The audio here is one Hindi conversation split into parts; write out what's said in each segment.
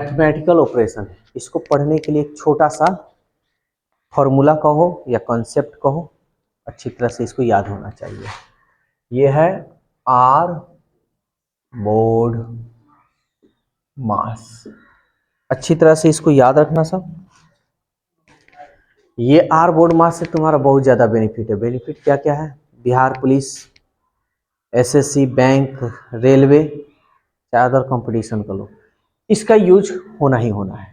मैथमेटिकल ऑपरेशन, इसको पढ़ने के लिए एक छोटा सा फॉर्मूला कहो या कॉन्सेप्ट कहो, अच्छी तरह से इसको याद होना चाहिए। ये है आर बोर्ड मास, अच्छी तरह से इसको याद रखना सब। ये आर बोर्ड मास से तुम्हारा बहुत ज़्यादा बेनिफिट है। बेनिफिट क्या क्या है? Bihar police, SSC, bank, railway, चाहे अदर कंपटीशन कर लो, इसका यूज होना ही होना है,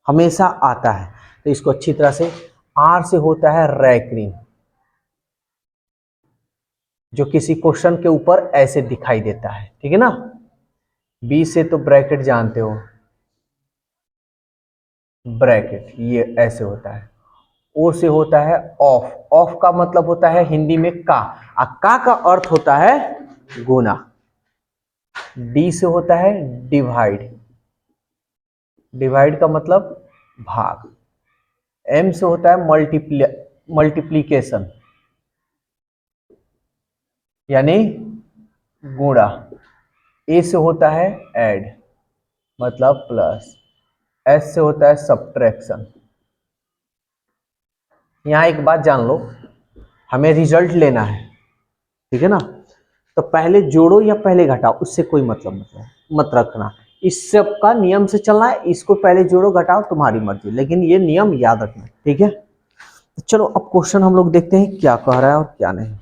हमेशा आता है। तो इसको अच्छी तरह से, आर से होता है रैंकिंग, जो किसी क्वेश्चन के ऊपर ऐसे दिखाई देता है, ठीक है ना। बी से तो ब्रैकेट जानते हो, ब्रैकेट ये ऐसे होता है। ओ से होता है ऑफ, ऑफ का मतलब होता है हिंदी में का, का अर्थ होता है गुना। डी से होता है डिवाइड, डिवाइड का मतलब भाग। एम से होता है मल्टीप्लीकेशन यानी गुणा। ए से होता है ऐड मतलब प्लस। एस से होता है सब्ट्रैक्शन। यहां एक बात जान लो, हमें रिजल्ट लेना है, ठीक है ना। तो पहले जोड़ो या पहले घटाओ, उससे कोई मतलब मत रखना। इस सब का नियम से चलना है, इसको पहले जोड़ो घटाओ तुम्हारी मर्जी, लेकिन ये नियम याद रखना, ठीक है। तो चलो अब क्वेश्चन हम लोग देखते हैं क्या कह रहा है और क्या नहीं।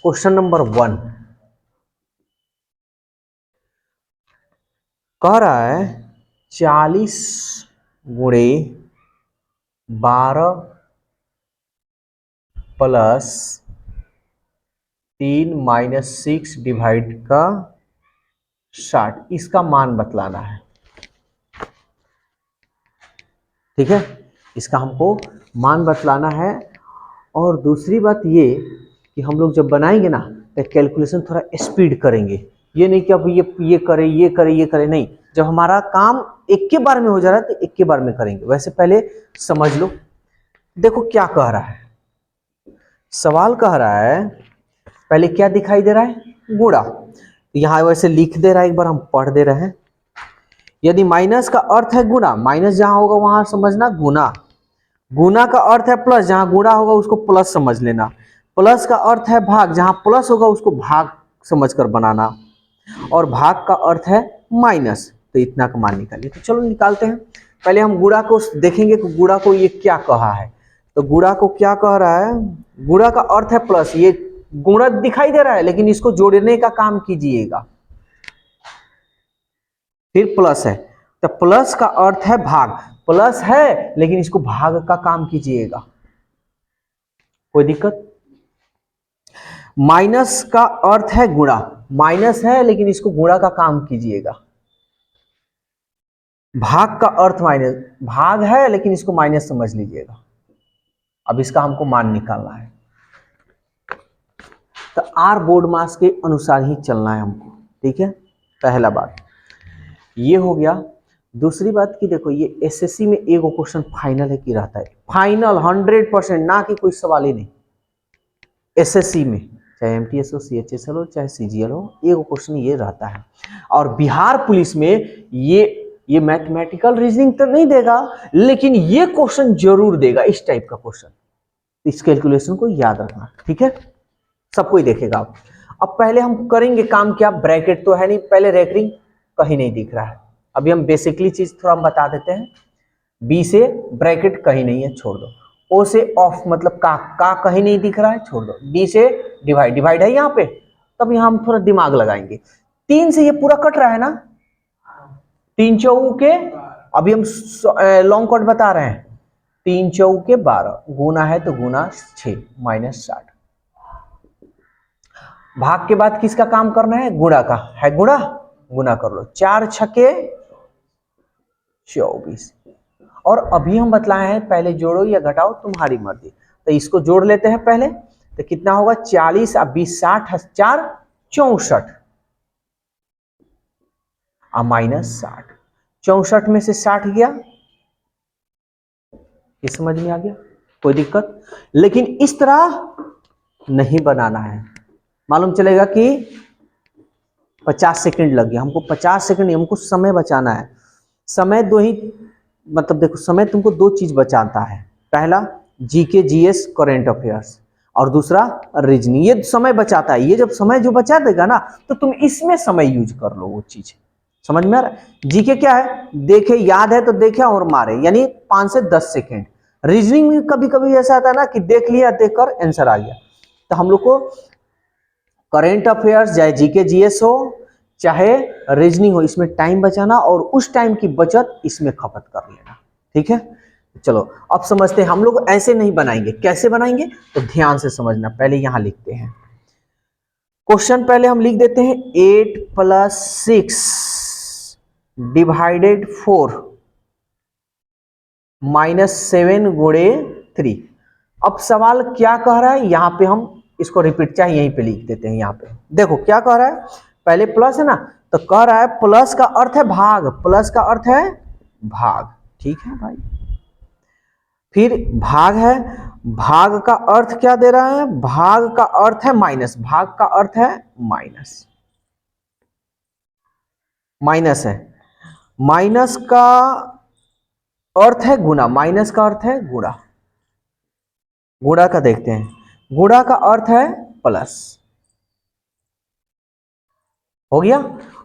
क्वेश्चन नंबर 1 कह रहा है 40 गुणे 12 प्लस 3 माइनस 6 डिवाइड का 60, इसका मान बतलाना है, ठीक है। इसका हमको मान बतलाना है। और दूसरी बात ये कि हम लोग जब बनाएंगे ना तो कैलकुलेशन थोड़ा स्पीड करेंगे। ये नहीं कि अब ये करे ये करे ये करे, नहीं। जब हमारा काम एक के बार में हो जा रहा है तो एक के बार में करेंगे। वैसे पहले समझ लो, देखो क्या कह रहा है। सवाल कह रहा है पहले क्या दिखाई दे रहा है, गुणा। यहां वैसे लिख दे रहा है, एक बार हम पढ़ दे रहे हैं। यदि माइनस का अर्थ है गुणा, माइनस जहां होगा वहां समझना गुणा। गुना का अर्थ है प्लस, जहां गुणा होगा उसको प्लस समझ लेना। प्लस का अर्थ है भाग, जहां प्लस होगा उसको भाग समझकर बनाना। और भाग का अर्थ है माइनस, तो इतना का मान निकालिए। तो चलो निकालते हैं। पहले हम गुणा को देखेंगे कि गुणा को ये क्या कहा है। तो गुणा को क्या कह रहा है, गुणा का अर्थ है प्लस। ये गुणा दिखाई दे रहा है लेकिन इसको जोड़ने का काम कीजिएगा, फिर प्लस है तो प्लस का अर्थ है भाग। प्लस है लेकिन इसको भाग का काम कीजिएगा, कोई दिक्कत। माइनस का अर्थ है गुणा, माइनस है लेकिन इसको गुणा का काम कीजिएगा। भाग का अर्थ माइनस, भाग है लेकिन इसको माइनस समझ लीजिएगा। अब इसका हमको मान निकालना है, तो आर बोर्ड मास के अनुसार ही चलना है हमको, ठीक है। पहला बात ये हो गया। दूसरी बात की देखो, ये एसएससी में एगो क्वेश्चन फाइनल है कि रहता है, फाइनल 100%, ना कि कोई सवाल ही नहीं। एसएससी में चाहे एमटीएस हो, सीएचएस हो, चाहे सीजीएल हो, एगो क्वेश्चन ये रहता है। और बिहार पुलिस में ये मैथमेटिकल रीजनिंग तो नहीं देगा, लेकिन ये क्वेश्चन जरूर देगा, इस टाइप का क्वेश्चन। इस कैलकुलेशन को याद रखना, ठीक है। सबको ही देखेगा। अब पहले हम करेंगे काम क्या, ब्रैकेट तो है नहीं, पहले रैंकिंग कहीं नहीं दिख रहा है। अभी हम बेसिकली चीज थोड़ा हम बता देते हैं। बी से ब्रैकेट कहीं नहीं है, छोड़ दो। ओ से ऑफ मतलब का कहीं नहीं दिख रहा है, छोड़ दो। डी से डिवाइड, डिवाइड है यहाँ पे, तब यहाँ हम थोड़ा दिमाग लगाएंगे। 3 से ये पूरा कट रहा है ना, 3 चौके, अभी हम लॉन्ग कट बता रहे हैं। 3 चौके 12, गुना है तो गुना 6 माइनस 60। भाग के बाद किसका काम करना है, गुणा का है, गुणा गुना कर लो। 4 छके 24। और अभी हम बतलाए हैं पहले जोड़ो या घटाओ तुम्हारी मर्जी, तो इसको जोड़ लेते हैं पहले। तो कितना होगा, 40 और 20 60, 4 64 और माइनस 60। 64 में से 60 गया, ये समझ में आ गया, कोई दिक्कत। लेकिन इस तरह नहीं बनाना है। मालूम चलेगा कि 50 सेकंड लग गया, हमको 50 सेकंड, हमको समय बचाना है। समय दो ही, मतलब देखो समय तुमको दो चीज बचाता है, पहला जीके जीएस करंट अफेयर्स, और दूसरा रीजनिंग। ये समय बचाता है, ये जब समय जो बचा देगा ना तो तुम इसमें समय यूज कर लो वो चीज। समझ में आ रहा है? जीके क्या है, देखे याद है तो देखे और मारे, यानी 5 से 10 सेकेंड। रीजनिंग में कभी कभी ऐसा आता है ना कि देख लिया, देखकर आंसर आ गया। तो हम लोग को करेंट अफेयर्स चाहे जीके जीएस हो चाहे रीजनिंग हो, इसमें टाइम बचाना और उस टाइम की बचत इसमें खपत कर लेना। ठीक है, चलो अब समझते हैं। हम लोग ऐसे नहीं बनाएंगे, कैसे बनाएंगे तो ध्यान से समझना। पहले यहां लिखते हैं क्वेश्चन, पहले हम लिख देते हैं 8 + 6 डिवाइडेड 4 -7 × 3। अब सवाल क्या कह रहा है, यहां पे हम इसको रिपीट चाहे यहीं पे लिख देते हैं। यहां पे देखो क्या कह रहा है, पहले प्लस है ना, तो कह रहा है प्लस का अर्थ है भाग, प्लस का अर्थ है भाग। ठीक है भाई, फिर भाग है, भाग का अर्थ क्या दे रहा है, भाग का अर्थ है माइनस, भाग का अर्थ है माइनस, माइनस है, माइनस का अर्थ है गुणा, माइनस का अर्थ है गुणा, गुणा का देखते हैं, गुणा का अर्थ है प्लस। हो गया।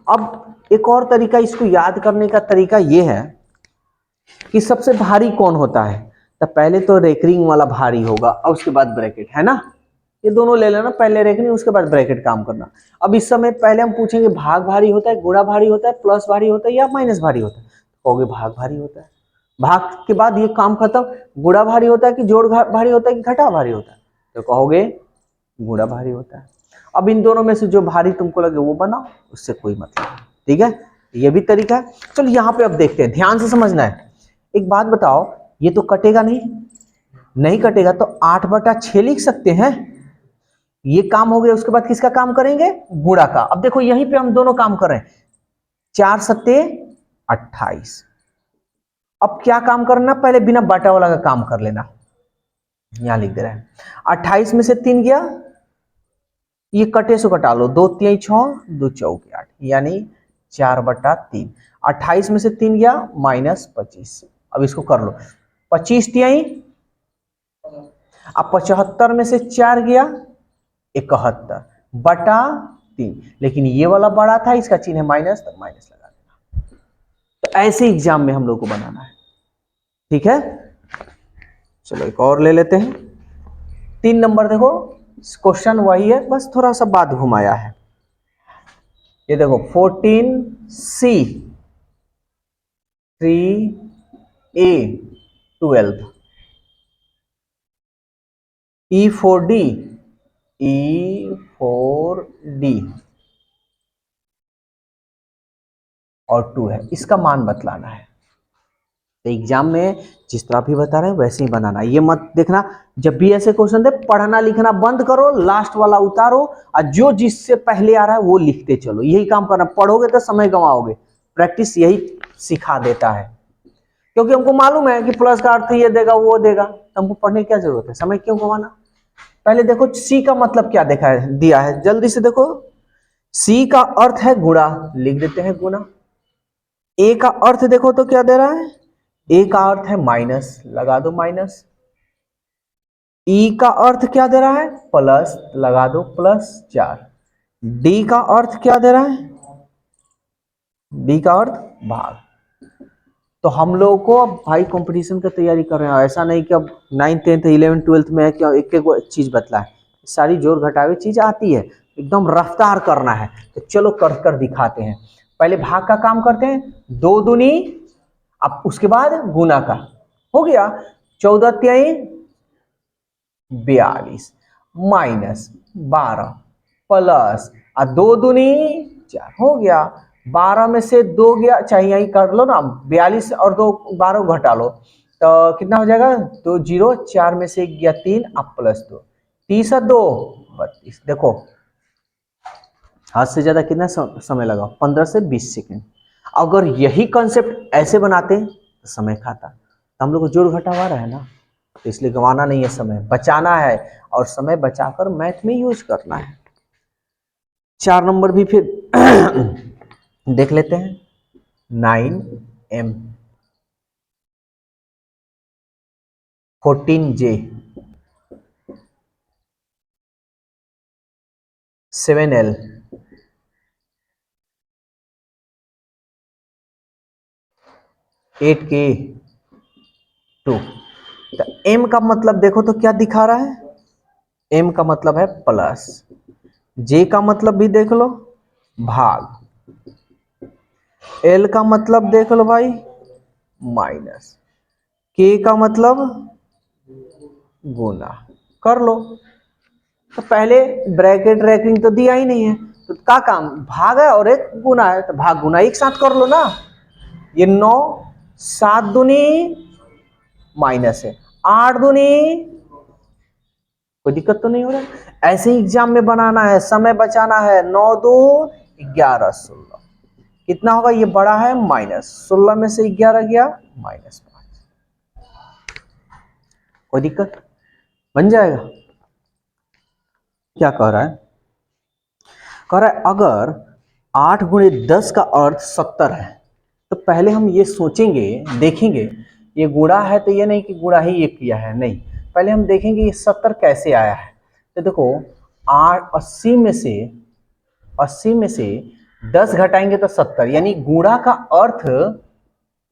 अब एक और तरीका इसको याद करने का तरीका यह है कि सबसे भारी कौन होता है, तो पहले तो रेकरिंग वाला भारी होगा और उसके बाद ब्रैकेट, है ना। ये दोनों ले लेना, पहले रेकरिंग उसके बाद ब्रैकेट काम करना। अब इस समय पहले हम पूछेंगे भाग भारी होता है, गुणा भारी होता है, प्लस भारी होता है या माइनस भारी होता है, कहोगे भाग भारी होता है। भाग के बाद ये काम खत्म, गुणा भारी होता है कि जोड़ भारी होता है कि घटा भारी होता है, तो कहोगे गुणा भारी होता है। अब इन दोनों में से जो भारी तुमको लगे वो बनाओ, उससे कोई मतलब नहीं। ठीक है, ये भी तरीका है। चलो यहाँ पे अब देखते हैं, ध्यान से समझना है। एक बात बताओ, ये तो कटेगा नहीं, नहीं कटेगा तो 8/6 लिख सकते हैं, ये काम हो गया। उसके बाद किसका काम करेंगे, गुणा का। अब देखो यहीं पे हम दोनों काम कर रहे हैं, 4 सत्ते 28। अब क्या काम करना, पहले बिना बाटा वाला का काम कर लेना, यहां लिख दे रहे हैं 28 में से 3 गया, ये कटे से कटा लो, 2 3 6 2 4 8, यानी 4/3। 28 में से 3 गया -25। अब इसको कर लो, 25 तिहाई, अब 75 में से 4 गया 71/3, लेकिन ये वाला बड़ा था, इसका चिन्ह है माइनस, तो माइनस लगा देना। तो ऐसे एग्जाम में हम लोग को बनाना है। ठीक है, चलो एक और ले लेते हैं। 3 नंबर देखो, क्वेश्चन वही है, बस थोड़ा सा बात घुमाया है। ये देखो 14C 3A 12 E4D और 2 है, इसका मान बतलाना है। तो एग्जाम में जिस तरह भी बता रहे हैं वैसे ही बनाना। ये मत देखना जब भी ऐसे क्वेश्चन दे पढ़ना लिखना बंद करो, लास्ट वाला उतारो और जो जिससे पहले आ रहा है वो लिखते चलो, यही काम करना। पढ़ोगे तो समय गंवाओगे, प्रैक्टिस यही सिखा देता है। क्योंकि हमको मालूम है कि प्लस का अर्थ ये देगा वो देगा, तो हमको पढ़ने की क्या जरूरत है, समय क्यों गंवाना। पहले देखो सी का मतलब क्या देखा है, दिया है, जल्दी से देखो। सी का अर्थ है गुणा, लिख देते हैं गुणा। ए का अर्थ देखो तो क्या दे रहा है, ए का अर्थ है माइनस, लगा दो माइनस। ई का अर्थ क्या दे रहा है, प्लस, लगा दो +4। डी का अर्थ क्या दे रहा है, डी का अर्थ भाग। तो हम लोगों को अब भाई कंपटीशन की तैयारी कर रहे हैं, ऐसा नहीं कि अब 9th 10th 11th 12th में है कि एक एक चीज बतला है, सारी जोड़ घटावे चीज आती है, एकदम रफ्तार करना है। तो चलो कर कर दिखाते हैं। पहले भाग का काम करते हैं, 2 दूनी, अब उसके बाद गुना का हो गया, 14 तिहाई 42 -12 प्लस 2 दूनी 4 हो गया। 12 में से 2 गया, चाहिए यही कर लो ना, 42 और 2 12 घटा लो तो कितना हो जाएगा, 2 0, 4 में से 1 गया 3, अब +2, 30 और 2 32। देखो हाथ से ज्यादा कितना समय लगा, 15 से 20 सेकेंड। अगर यही कंसेप्ट ऐसे बनाते तो समय खाता। तो हम लोग को जोड़ घटावा रहा है ना, तो इसलिए गंवाना नहीं है, समय बचाना है और समय बचाकर मैथ में यूज करना है। 4 नंबर भी फिर देख लेते हैं, 9 M, 14J, 7L, 8K, 2। तो M का मतलब देखो तो क्या दिखा रहा है, M का मतलब है प्लस, J का मतलब भी देख लो भाग, L का मतलब देख लो भाई माइनस, K का मतलब गुना, कर लो। तो पहले ब्रैकेट रैकिंग तो दिया ही नहीं है, तो क्या काम, भाग है और एक गुना है, तो भाग गुना एक साथ कर लो ना। ये 9, 7 दूनी माइनस है, 8 दूनी, कोई दिक्कत तो नहीं हो रहा। ऐसे ही एग्जाम में बनाना है, समय बचाना है। 9 2 11 16, कितना होगा, ये बड़ा है माइनस, 16 में से 11 गया -5, कोई दिक्कत, बन जाएगा। क्या कह रहा है, कह रहा है अगर 8 गुणे 10 का अर्थ 70 है, तो पहले हम ये सोचेंगे, देखेंगे ये गुणा है, तो ये नहीं कि गुणा ही ये किया है, नहीं, पहले हम देखेंगे ये 70 कैसे आया है। तो देखो 80 में से 10 घटाएंगे तो 70, यानी गुणा का अर्थ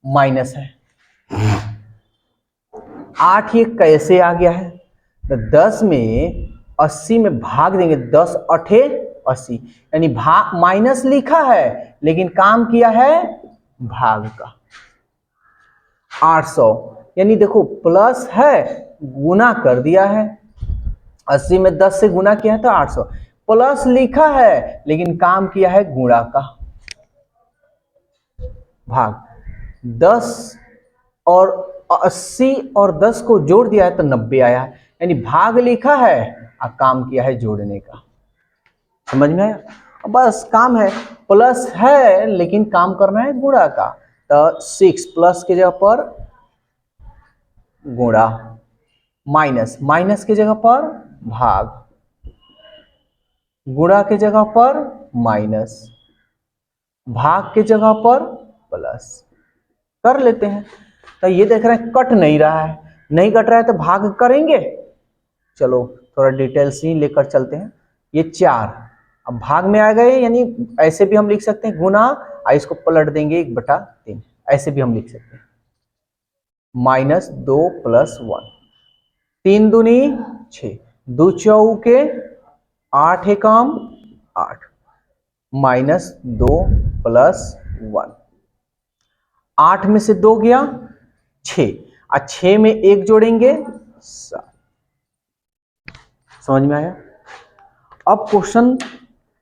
माइनस है। 8 ये कैसे आ गया है, तो 10 में 80 में भाग देंगे, 10 8 80, यानी भाग माइनस लिखा है लेकिन काम किया है भाग का। 800, यानी देखो प्लस है गुना कर दिया है, 80 में 10 से गुना किया है तो 800, प्लस लिखा है लेकिन काम किया है गुणा का। भाग 10 और 80 और 10 को जोड़ दिया है तो 90 आया है, यानी भाग लिखा है और काम किया है जोड़ने का। समझ में आया, बस काम है, प्लस है लेकिन काम करना है गुणा का। तो 6 प्लस के जगह पर गुणा, माइनस के जगह पर भाग, गुणा के जगह पर माइनस, भाग के जगह पर प्लस, कर लेते हैं। तो ये देख रहे हैं कट नहीं रहा है, नहीं कट रहा है तो भाग करेंगे। चलो थोड़ा डिटेल्स ही लेकर चलते हैं। ये 4 अब भाग में आ गए, यानी ऐसे भी हम लिख सकते हैं गुना, इसको पलट देंगे 1/3, ऐसे भी हम लिख सकते हैं -2 + 1, 3 दूनी 6, 2 चौके 8 एकम 8, -2 + 1, 8 में से 2 गया 6, और 6 में 1 जोड़ेंगे 7। समझ में आया। अब क्वेश्चन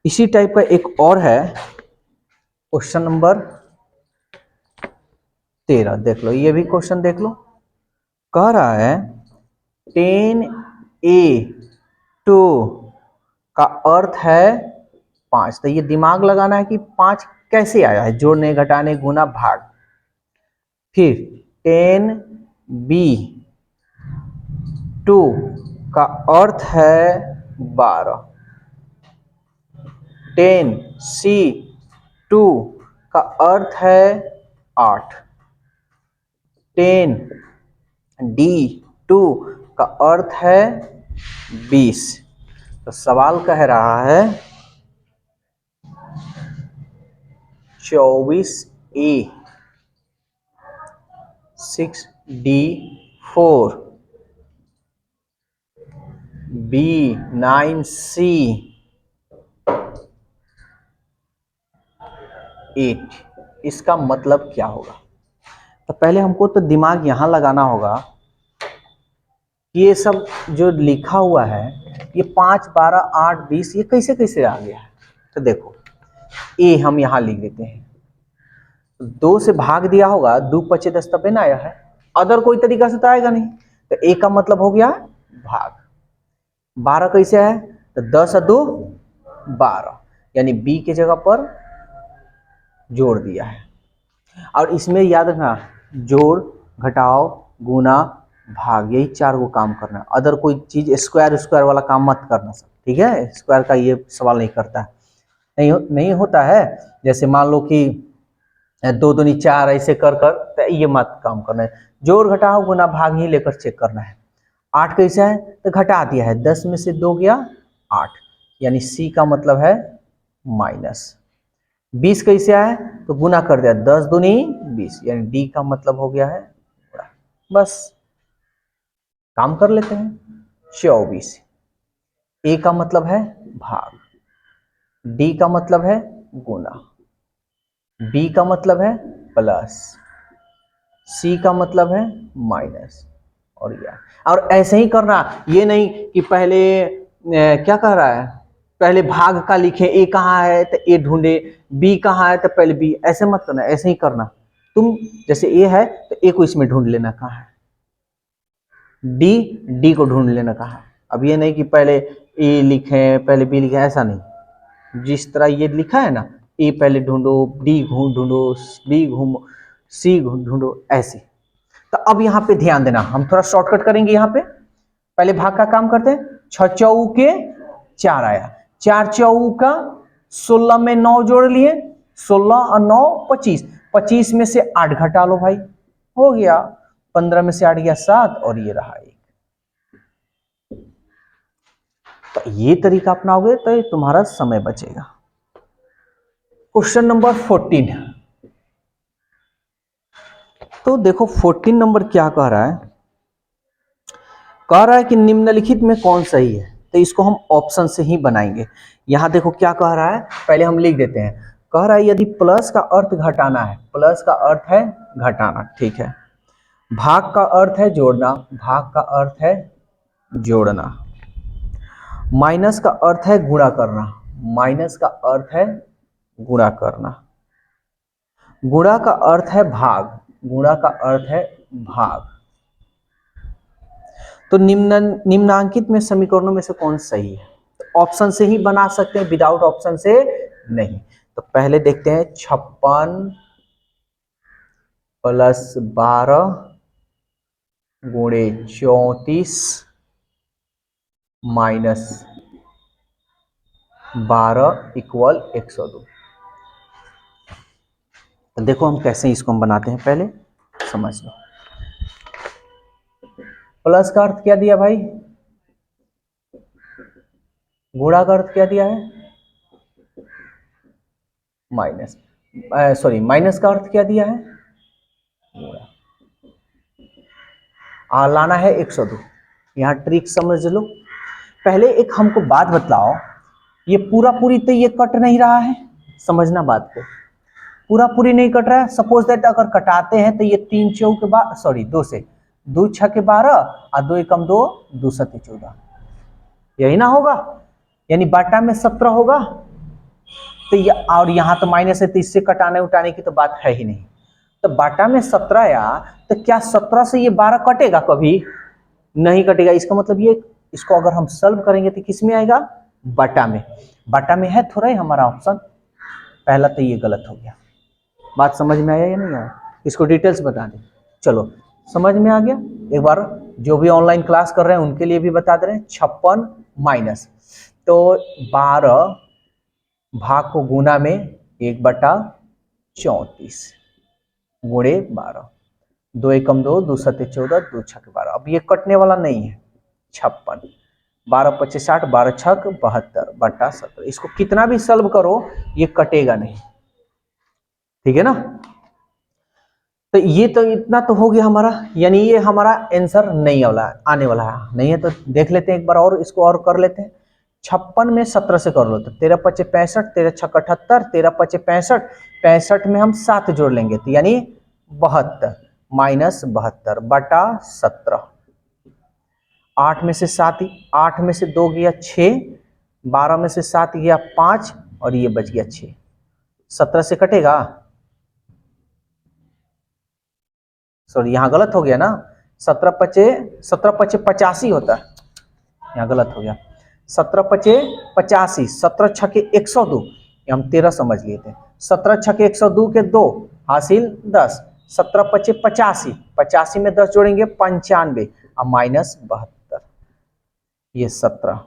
इसी टाइप का एक और है, क्वेश्चन नंबर 13 देख लो, ये भी क्वेश्चन देख लो। कह रहा है 10A2 का अर्थ है 5। तो ये दिमाग लगाना है कि 5 कैसे आया है, जोड़ने घटाने गुना भाग। फिर 10B2 का अर्थ है 12, 10C2 का अर्थ है 8, 10D2 का अर्थ है 20। तो सवाल कह रहा है 24A, 6D4, B9C, 8, इसका मतलब क्या होगा। तो पहले हमको तो दिमाग यहां लगाना होगा कि ये सब जो लिखा हुआ है, ये 5 12 8 20 ये कैसे कैसे आ गया है। तो देखो ए हम यहां लिख देते हैं, 2 से भाग दिया होगा, 2 × 10 तब ना आया है, अदर कोई तरीका से तो आएगा नहीं। तो ए का मतलब हो गया भाग। 12 कैसे है, तो 10 और 2 12, यानी बी के जगह पर जोड़ दिया है। और इसमें याद रखना, जोड़ घटाओ गुना भाग, यही 4 को काम करना है, अदर कोई चीज स्क्वायर वाला काम मत करना सब, ठीक है। स्क्वायर का ये सवाल नहीं करता है, नहीं होता है। जैसे मान लो कि दो दूनी चार ऐसे कर कर, तो ये मत काम करना है। जोड़ घटाओ गुना भाग ही लेकर चेक करना है। 8 कैसा है तो घटा दिया है, 10 में से 2 गया 8, यानी सी का मतलब है माइनस। 20 कैसे आया तो गुना कर दिया, 10 दूनी 20, यानी डी का मतलब हो गया है गुणा। बस काम कर लेते हैं। 24, ए का मतलब है भाग, डी का मतलब है गुना, बी का मतलब है प्लस, सी का मतलब है माइनस, और यह और ऐसे ही करना। ये नहीं कि पहले क्या कह रहा है, पहले भाग का लिखे, ए कहाँ है तो ए ढूंढे, बी कहाँ है तो पहले बी, ऐसे मत करना, ऐसे ही करना। तुम जैसे ए है तो ए को इसमें ढूंढ लेना कहाँ है, डी को ढूंढ लेना कहाँ है। अब ये नहीं कि पहले ए लिखे पहले बी लिखे, ऐसा नहीं। जिस तरह ये लिखा है ना, ए पहले ढूंढो, डी ढूंढो, बी घूमो, सी ढूंढो, ऐसे। तो अब यहाँ पे ध्यान देना, हम थोड़ा शॉर्टकट करेंगे। यहाँ पे पहले भाग का काम करते हैं। 6 चौके 4 आया, 4 चौका 16 में 9 जोड़ लिए, 16 और 9 25, 25 में से 8 घटा लो भाई, हो गया 15 में से 8 गया 7, और ये रहा 1। तो ये तरीका अपनाओगे तो ये तुम्हारा समय बचेगा। क्वेश्चन नंबर 14, तो देखो 14 नंबर क्या कह रहा है, कह रहा है कि निम्नलिखित में कौन सही है। तो इसको हम ऑप्शन से ही बनाएंगे। यहां देखो क्या कह रहा है, पहले हम लिख देते हैं। कह रहा है यदि प्लस का अर्थ घटाना है, प्लस का अर्थ है घटाना, ठीक है। भाग का अर्थ है जोड़ना, भाग का अर्थ है जोड़ना। माइनस का अर्थ है गुणा करना, माइनस का अर्थ है गुणा करना। गुणा का अर्थ है भाग, गुणा का अर्थ है भाग। तो निम्नांकित में समीकरणों में से कौन सही है। तो ऑप्शन से ही बना सकते हैं, विदाउट ऑप्शन से नहीं। तो पहले देखते हैं 56 प्लस 12 गुणे 34 माइनस 12 इक्वल 102। तो देखो हम कैसे इसको हम बनाते हैं, पहले समझ लो। प्लस का अर्थ क्या दिया भाई, गुणा का अर्थ क्या दिया है, माइनस, सॉरी माइनस का अर्थ क्या दिया है, गुणा। लाना है 102। यहाँ ट्रिक समझ लो। पहले एक हमको बात बतलाओ, ये पूरा पूरी तो ये कट नहीं रहा है, समझना बात को, पूरा पूरी नहीं कट रहा है। सपोज दैट अगर कटाते हैं तो ये 3 चौके 12, सॉरी 2 से 2 6 12 और 2 एकम 2, 2 7 14, यही ना होगा, यानी बाटा में 17 होगा। तो ये और यहाँ तो माइनस है, तो इससे कटाने उटाने की तो बात है ही नहीं। तो बाटा में 17 या तो क्या 17 से ये 12 कटेगा, कभी नहीं कटेगा। इसका मतलब ये, इसको अगर हम सॉल्व करेंगे तो किस में आएगा, बाटा में। बाटा में है थोड़ा ही हमारा ऑप्शन पहला, तो ये गलत हो गया। बात समझ में आया या नहीं आया, इसको डिटेल्स बता दें। चलो समझ में आ गया। एक बार जो भी ऑनलाइन क्लास कर रहे हैं उनके लिए भी बता दे रहे हैं। 56 माइनस, तो 12 भाग को गुना में 1/34 गुणे 12, 2 एकम 2, 2 7 14, 2 6 12। अब ये कटने वाला नहीं है। 56 12 25 60, 12 6 72 बटा 17। इसको कितना भी सॉल्व करो ये कटेगा नहीं, ठीक है ना। तो ये तो इतना तो हो गया हमारा, यानी ये हमारा आंसर नहीं आने वाला है। नहीं है तो देख लेते हैं एक बार और, इसको और कर लेते हैं। 56 में 17 से कर लो तो 13 5 65, 13 6 78, 13 5 65, 65 में हम 7 जोड़ लेंगे तो यानी 72 माइनस 72 बटा 17। 8 में से 7, 8 में से 2 गया 6, 12 में से 7 गया 5, और ये बच गया 6। 17 से कटेगा, सॉरी यहाँ गलत हो गया ना, 17 पचे 85 होता है, यहाँ गलत हो गया। 17 पचे 85, 17 छके 102, ये हम 13 समझ लिए थे। 17 छके 102 के 2 हासिल 10, 17 पचे 85, 85 में 10 जोड़ेंगे 95 और माइनस 72, ये 17।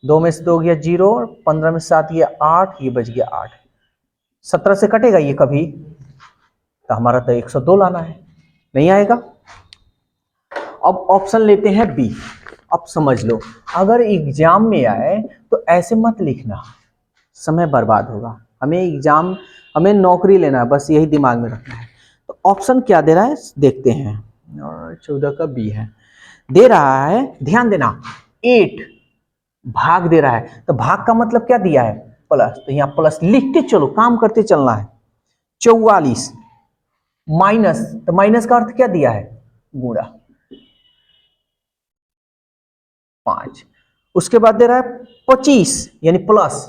2 में से 2 गया 0, 15 में 7 गया 8, ये बच गया 8। 17 से कटेगा ये कभी, तो हमारा तो 102 लाना है, नहीं आएगा। अब ऑप्शन लेते हैं बी। अब समझ लो, अगर एग्जाम में आए तो ऐसे मत लिखना, समय बर्बाद होगा। हमें नौकरी लेना है, बस यही दिमाग में रखना है। तो ऑप्शन क्या दे रहा है देखते हैं। 14 का बी है, दे रहा है, ध्यान देना, 8 भाग दे रहा है। तो भाग का मतलब क्या दिया है, प्लस, तो यहाँ प्लस लिखते चलो, काम करते चलना है। 44 माइनस, तो माइनस का अर्थ क्या दिया है, गुणा 5। उसके बाद दे रहा है 25 यानी प्लस,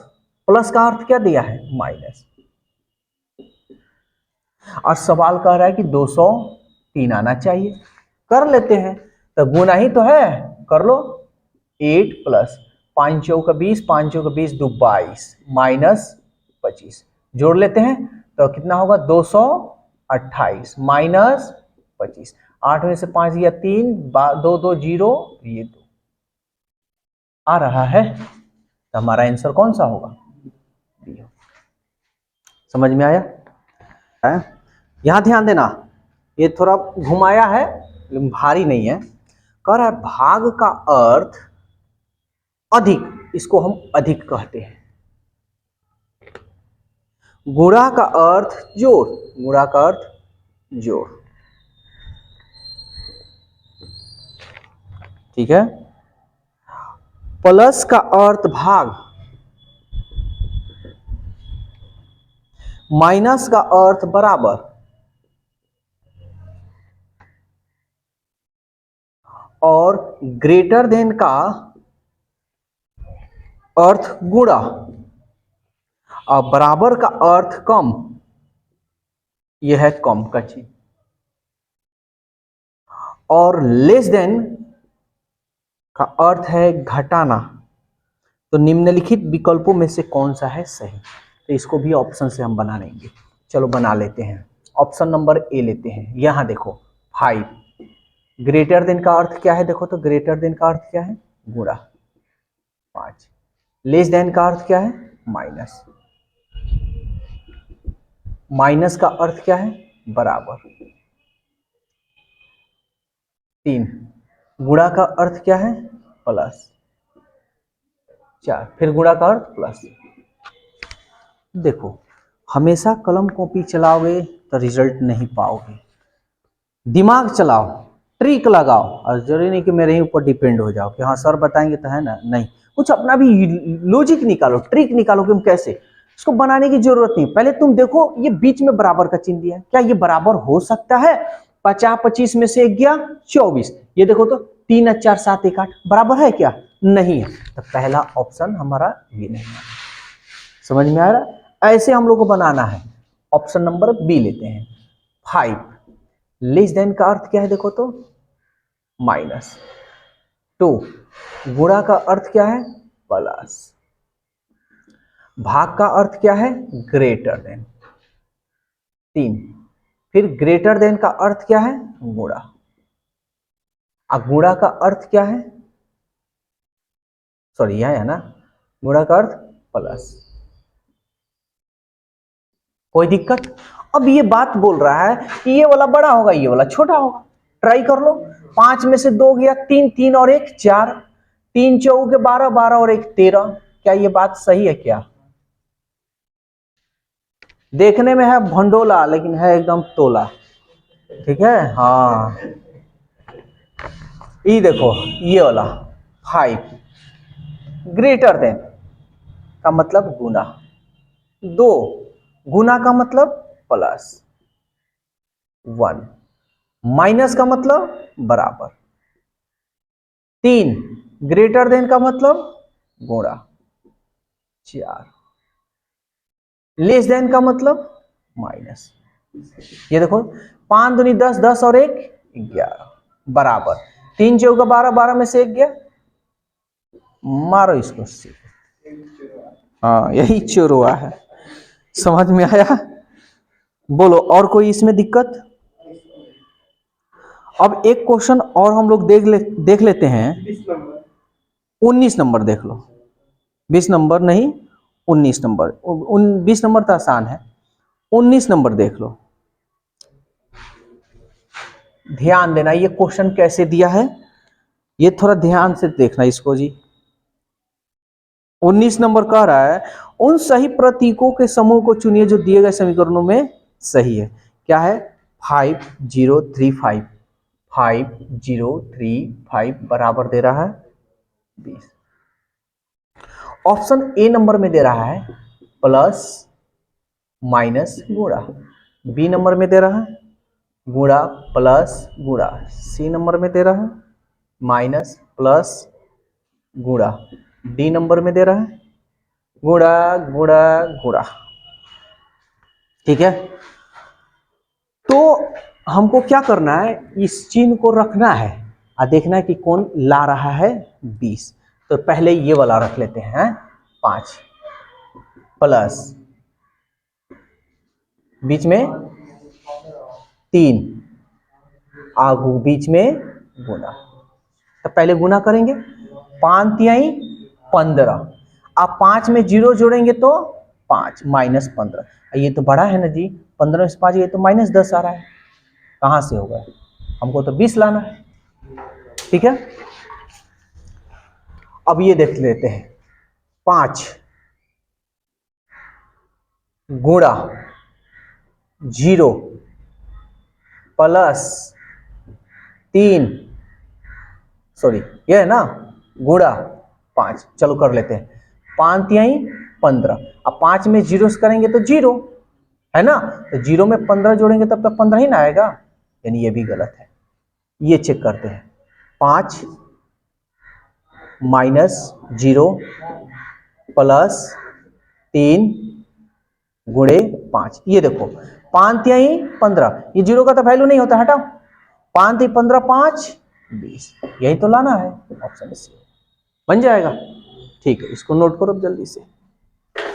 प्लस का अर्थ क्या दिया है, माइनस। और सवाल कह रहा है कि 203 आना चाहिए, कर लेते हैं। तो गुना ही तो है, कर लो। 8 प्लस 5 चौका 20, 5 चौका 20, 2 22 माइनस 25, जोड़ लेते हैं तो कितना होगा, 228 माइनस 25। 8 में से 5 गया 3, 2 2 0, ये 2 आ रहा है। तो हमारा आंसर कौन सा होगा, बी। समझ में आया है? यहां ध्यान देना, ये थोड़ा घुमाया है लेकिन भारी नहीं है। कह रहा है भाग का अर्थ अधिक, इसको हम अधिक कहते हैं। गुणा का अर्थ जोड़, गुणा का अर्थ जोड़, ठीक है। प्लस का अर्थ भाग, माइनस का अर्थ बराबर, और ग्रेटर देन का अर्थ गुणा, और बराबर का अर्थ कम, यह है कम का चिन्ह, और लेस देन का अर्थ है घटाना। तो निम्नलिखित विकल्पों में से कौन सा है सही, तो इसको भी ऑप्शन से हम बना लेंगे। चलो बना लेते हैं। ऑप्शन नंबर ए लेते हैं। यहां देखो 5, ग्रेटर देन का अर्थ क्या है, देखो तो ग्रेटर देन का अर्थ क्या है, गुणा 5, लेस देन का अर्थ क्या है, माइनस, माइनस का अर्थ क्या है, बराबर, 3, गुणा का अर्थ क्या है, प्लस, 4, फिर गुणा का अर्थ प्लस। देखो हमेशा कलम कॉपी चलाओगे तो रिजल्ट नहीं पाओगे, दिमाग चलाओ, ट्रिक लगाओ, और जरूरी नहीं कि मेरे ही ऊपर डिपेंड हो जाओ कि हाँ सर बताएंगे तो है ना, नहीं, कुछ अपना भी लॉजिक निकालो, ट्रिक निकालो कि हम कैसे इसको बनाने की जरूरत नहीं। पहले तुम देखो ये बीच में बराबर का चिन्ह दिया है, क्या ये बराबर हो सकता है, 50 25 में से 1 गया 24, ये देखो तो 3 और 4 7 1 8 बराबर है क्या, नहीं है। तो पहला ऑप्शन हमारा ये नहीं है। समझ में आ रहा है? ऐसे हम लोग को बनाना है। ऑप्शन नंबर बी लेते हैं। 5, लेस देन का अर्थ क्या है, देखो तो माइनस, 2, गुणा का अर्थ क्या है, प्लस, भाग का अर्थ क्या है, ग्रेटर देन, 3, फिर ग्रेटर देन का अर्थ क्या है, गुणा, अब गुणा का अर्थ क्या है, सॉरी यह है ना, गुणा का अर्थ प्लस। कोई दिक्कत? अब ये बात बोल रहा है कि ये वाला बड़ा होगा, ये वाला छोटा होगा, ट्राई कर लो। 5 में से 2 गया 3, 3 और 1 4, 3 चौके 12, 12 और 1 13। क्या ये बात सही है क्या? देखने में है भंडोला लेकिन है एकदम तोला, ठीक है। हाँ ये देखो ये वाला 5, ग्रेटर देन का मतलब गुना, 2 गुना का मतलब प्लस, 1 माइनस का मतलब बराबर, 3 ग्रेटर देन का मतलब गुणा, 4 लेस देन का मतलब माइनस। ये देखो 5 दूनी 10, 10 और 1 11 बराबर, 3 चौका 12, 12 में से 1 गया, मारो इसको, हाँ यही चोरुआ है। समझ में आया? बोलो और कोई इसमें दिक्कत? अब एक क्वेश्चन और हम लोग देख लेते हैं। 19 नंबर देख लो, 20 नंबर नहीं 19 नंबर, 20 नंबर तो आसान है, 19 नंबर देख लो। ध्यान देना ये क्वेश्चन कैसे दिया है, ये थोड़ा ध्यान से देखना इसको जी। 19 नंबर कह रहा है उन सही प्रतीकों के समूह को चुनिए जो दिए गए समीकरणों में सही है। क्या है? 5035, 5035 बराबर दे रहा है 20। ऑप्शन ए नंबर में दे रहा है प्लस माइनस गुणा, बी नंबर में दे रहा है गुणा प्लस गुणा, सी नंबर में दे रहा है माइनस प्लस गुणा, डी नंबर में दे रहा है गुणा गुणा गुणा। ठीक है, तो हमको क्या करना है, इस चिन्ह को रखना है और देखना है कि कौन ला रहा है 20। तो पहले ये वाला रख लेते हैं 5 प्लस बीच में 3 आगू बीच में गुना। तो पहले गुना करेंगे 5 तिहाई 15, आप 5 में 0 जोड़ेंगे तो 5 माइनस 15। ये तो बड़ा है ना जी, 15 से 5 ये तो माइनस 10 आ रहा है, कहां से होगा, हमको तो 20 लाना है। ठीक है, अब ये देख लेते हैं 5 गुणा 0 प्लस 3, सॉरी ये है ना गुणा 5, चलो कर लेते हैं 5 तिहाई 15, अब 5 में 0 करेंगे तो 0 है ना, तो 0 में 15 जोड़ेंगे तब तक 15 ही ना आएगा, यानी ये भी गलत है। ये चेक करते हैं 5 माइनस 0 प्लस 3 गुणे 5, ये देखो 5 तिहाई 15, ये 0 का तो वैल्यू नहीं होता, हटाओ 5 तिहाई 15 5 20, यही तो लाना है, ऑप्शन सी बन जाएगा। ठीक है, इसको नोट करो जल्दी से।